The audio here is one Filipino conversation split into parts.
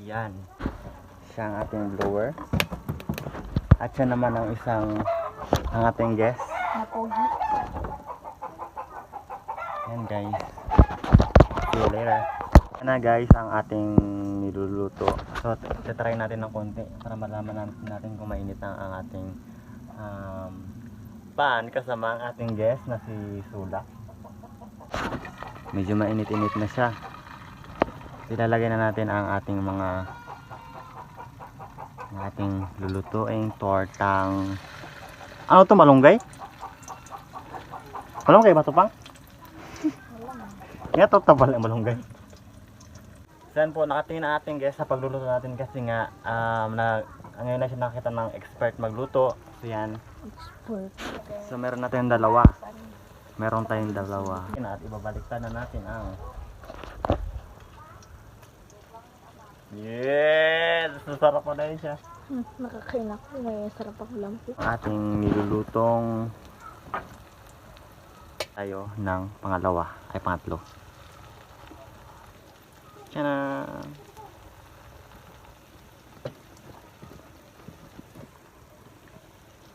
Yan. Siya ang ating blower. At siya naman ang ating guest. Napogi. Yan guys. See you later. Yan na guys ang ating niluluto. So try natin ng konti para malaman natin kung mainit ang ating pan kasama ang ating guest na si Sula. Medyo mainit-init na siya. Ilalagay na natin ang ating lulutuing tortang ano to, malunggay? Malunggay ba to, pang? Nga to tabal ang malunggay. Saan po nakatingin ang ating guest sa pagluluto natin kasi nga ngayon na siya nakita ng expert magluto. So yan. Expert. So meron natin dalawa. Meron tayong dalawa. At ibabaliktad na natin ang yes! Sarap pa dahil siya. Nakakain ako. May sarap ako lampi. Ating nilulutong tayo ng pangatlo. Tiyana!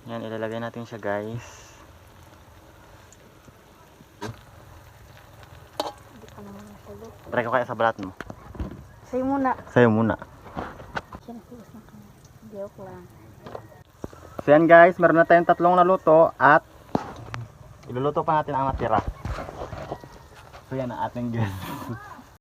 Yan, ilalagay natin siya guys. Hindi pa naman nasagot. Try ko kaya sa balat mo. Sa'yo muna. Sa'yo muna. Sinasagot na kami. Joke lang. So yan guys, meron na tayong 3 naluto at iluluto pa natin ang natira. So yan ang ating guest.